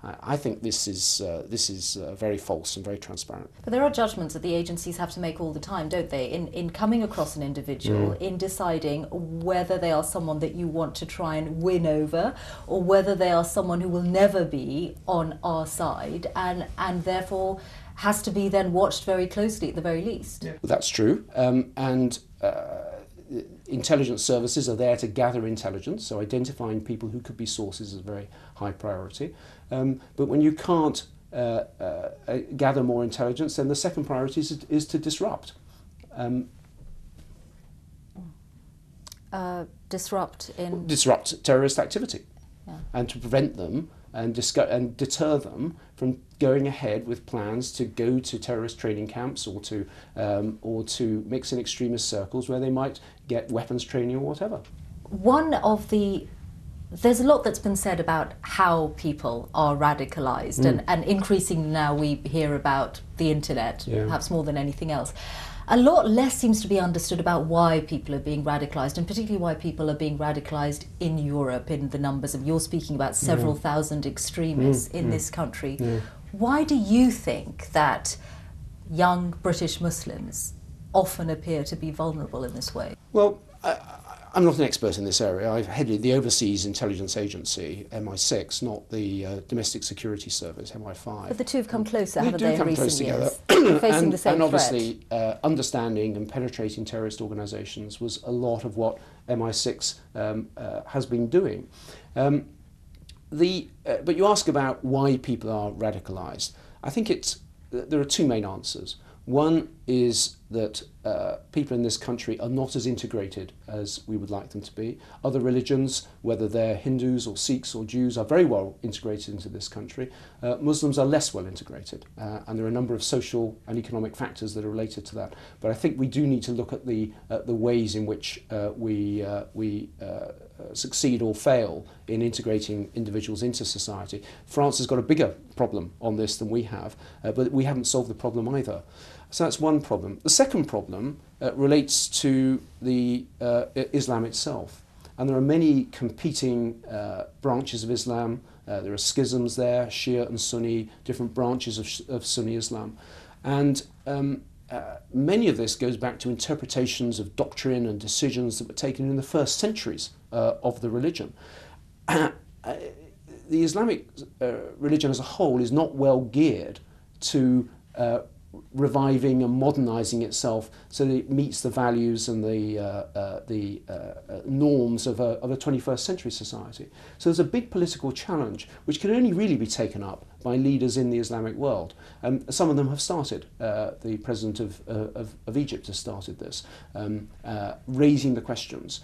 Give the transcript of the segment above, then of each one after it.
I think this is very false and very transparent. But there are judgments that the agencies have to make all the time, don't they, in coming across an individual, in deciding whether they are someone that you want to try and win over, or whether they are someone who will never be on our side, and therefore has to be then watched very closely at the very least. Yeah. Well, that's true, and intelligence services are there to gather intelligence, so identifying people who could be sources is a very high priority. But when you can't gather more intelligence, then the second priority is to disrupt. Disrupt terrorist activity, and to prevent them and deter them from going ahead with plans to go to terrorist training camps or to mix in extremist circles where they might get weapons training or whatever. There's a lot that's been said about how people are radicalised, and increasingly now we hear about the internet, perhaps more than anything else. A lot less seems to be understood about why people are being radicalised, and particularly why people are being radicalised in Europe in the numbers of, you're speaking about several thousand extremists in this country. Why do you think that young British Muslims often appear to be vulnerable in this way? Well, I'm not an expert in this area. I've headed the Overseas Intelligence Agency, MI6, not the Domestic Security Service, MI5. But the two have come closer, haven't they, in recent years? Facing the same and obviously, threat. understanding and penetrating terrorist organisations was a lot of what MI6 has been doing. But you ask about why people are radicalised. I think there are two main answers. One is that people in this country are not as integrated as we would like them to be. Other religions, whether they're Hindus or Sikhs or Jews, are very well integrated into this country. Muslims are less well integrated, and there are a number of social and economic factors that are related to that. But I think we do need to look at the ways in which we succeed or fail in integrating individuals into society. France has got a bigger problem on this than we have, but we haven't solved the problem either. So that's one problem. The second problem relates to the Islam itself. And there are many competing branches of Islam. There are schisms there, Shia and Sunni, different branches of Sunni Islam. And many of this goes back to interpretations of doctrine and decisions that were taken in the first centuries of the religion. The Islamic religion as a whole is not well geared to reviving and modernising itself so that it meets the values and the norms of a 21st century society. So there's a big political challenge which can only really be taken up by leaders in the Islamic world. Some of them have started. The President of Egypt has started this, raising the questions.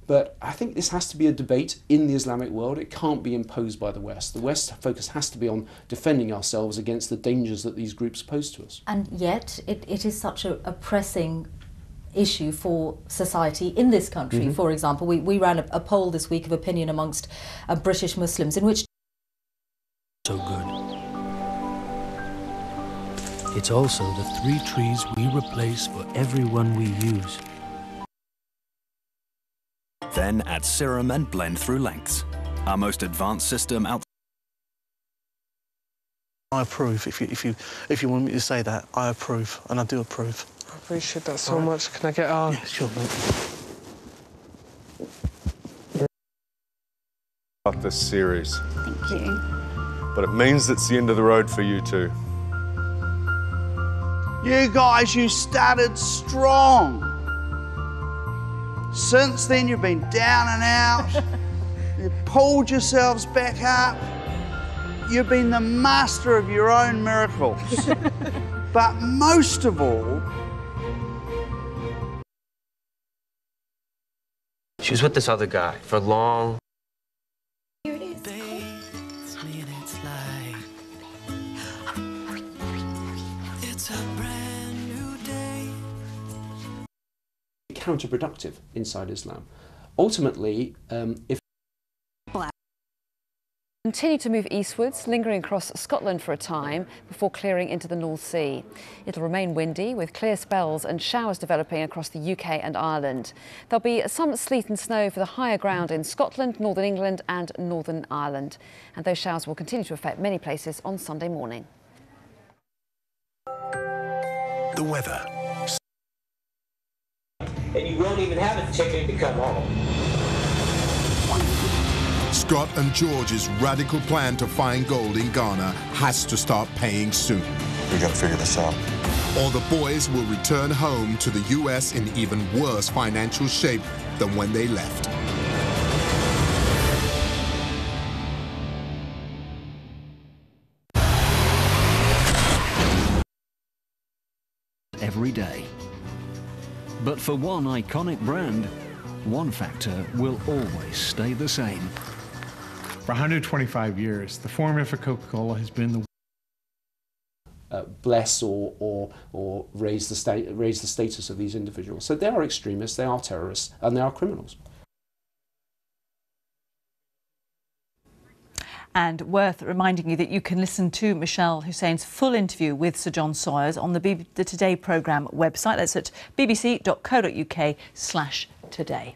But I think this has to be a debate in the Islamic world. It can't be imposed by the West. The West's focus has to be on defending ourselves against the dangers that these groups pose to us. And yet it is such a pressing issue for society in this country. For example, we ran a poll this week of opinion amongst British Muslims in which... So good. It's also the 3 trees we replace for every one we use. Then add serum and blend through lengths. Our most advanced system out. I approve. If you want me to say that, I approve, and I do approve. I appreciate that so much. Can I get our... Yeah, sure, mate. About this series. Thank you. But it means it's the end of the road for you too. You guys, you started strong. Since then, you've been down and out. You've pulled yourselves back up. You've been the master of your own miracles. But most of all... She was with this other guy for long. Here it is. Counterproductive inside Islam. Ultimately, if Continue to move eastwards, lingering across Scotland for a time before clearing into the North Sea. It'll remain windy with clear spells and showers developing across the UK and Ireland. There'll be some sleet and snow for the higher ground in Scotland, Northern England and Northern Ireland. And those showers will continue to affect many places on Sunday morning. The weather. And you won't even have a ticket to come home. Scott and George's radical plan to find gold in Ghana has to start paying soon. We gotta figure this out. Or the boys will return home to the US in even worse financial shape than when they left. Every day. But for one iconic brand, one factor will always stay the same. For 125 years, the formula for Coca-Cola has been the bless or raise the status of these individuals. So they are extremists, they are terrorists, and they are criminals. And worth reminding you that you can listen to Michelle Hussein's full interview with Sir John Sawyers on the Today programme website. That's at bbc.co.uk/today.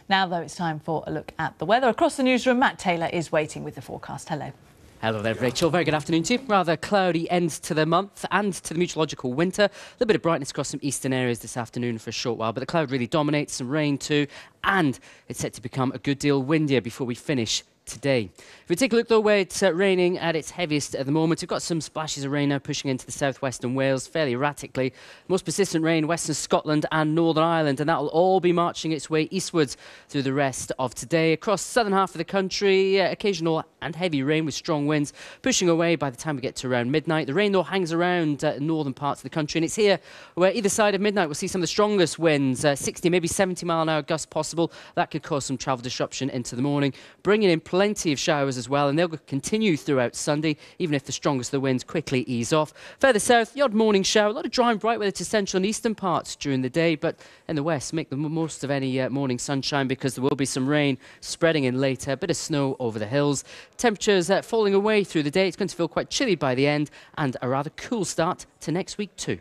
Now, though, it's time for a look at the weather. Across the newsroom, Matt Taylor is waiting with the forecast. Hello. Hello there, Rachel. Very good afternoon to you. Rather cloudy end to the month and to the meteorological winter. A little bit of brightness across some eastern areas this afternoon for a short while, but the cloud really dominates, some rain too, and it's set to become a good deal windier before we finish today. If we take a look, though, where it's raining at its heaviest at the moment, we've got some splashes of rain now pushing into the southwestern Wales fairly erratically. Most persistent rain, western Scotland and Northern Ireland, and that will all be marching its way eastwards through the rest of today. Across the southern half of the country, occasional and heavy rain with strong winds pushing away by the time we get to around midnight. The rain, though, hangs around northern parts of the country, and it's here where either side of midnight we'll see some of the strongest winds, 60, maybe 70-mile-an-hour gusts possible. That could cause some travel disruption into the morning, bringing in plenty of showers as well, and they'll continue throughout Sunday, even if the strongest of the winds quickly ease off. Further south, the odd morning shower, a lot of dry and bright weather to central and eastern parts during the day, but in the west, make the most of any morning sunshine because there will be some rain spreading in later, a bit of snow over the hills. Temperatures falling away through the day. It's going to feel quite chilly by the end, and a rather cool start to next week too.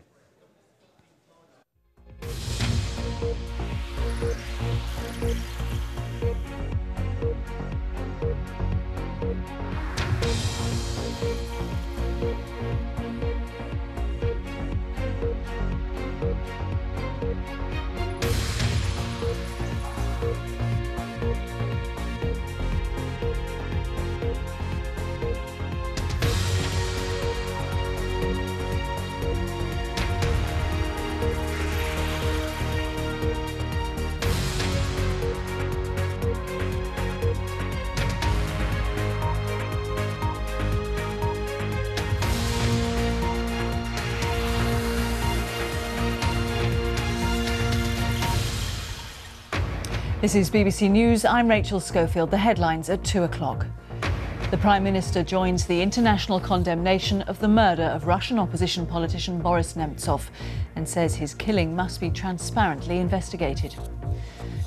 This is BBC News. I'm Rachel Schofield. The headlines at 2 o'clock. The Prime Minister joins the international condemnation of the murder of Russian opposition politician Boris Nemtsov and says his killing must be transparently investigated.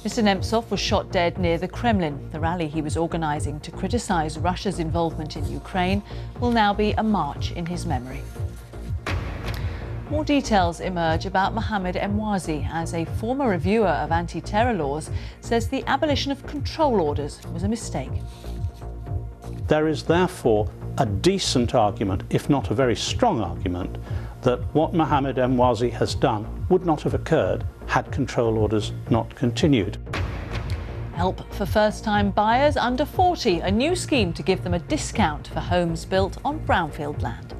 Mr. Nemtsov was shot dead near the Kremlin. The rally he was organising to criticise Russia's involvement in Ukraine will now be a march in his memory. More details emerge about Mohamed Emwazi as a former reviewer of anti-terror laws says the abolition of control orders was a mistake. There is therefore a decent argument, if not a very strong argument, that what Mohamed Emwazi has done would not have occurred had control orders not continued. Help for first-time buyers under 40, a new scheme to give them a discount for homes built on brownfield land.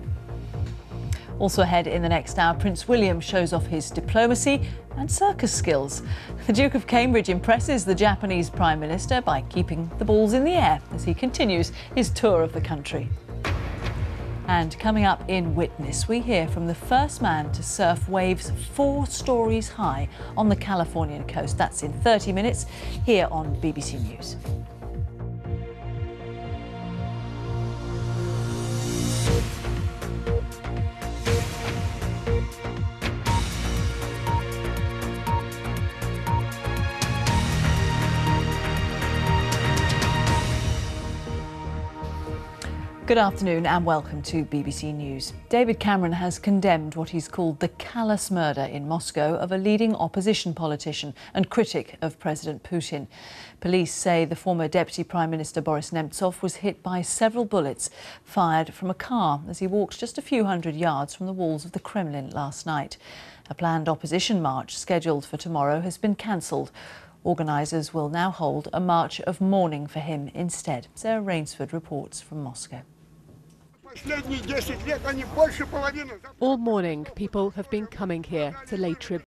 Also ahead in the next hour, Prince William shows off his diplomacy and circus skills. The Duke of Cambridge impresses the Japanese Prime Minister by keeping the balls in the air as he continues his tour of the country. And coming up in Witness, we hear from the first man to surf waves 4 stories high on the Californian coast. That's in 30 minutes here on BBC News. Good afternoon and welcome to BBC News. David Cameron has condemned what he's called the callous murder in Moscow of a leading opposition politician and critic of President Putin. Police say the former Deputy Prime Minister Boris Nemtsov was hit by several bullets fired from a car as he walked just a few hundred yards from the walls of the Kremlin last night. A planned opposition march scheduled for tomorrow has been cancelled. Organisers will now hold a march of mourning for him instead. Sarah Rainsford reports from Moscow. All morning, people have been coming here to lay tribute.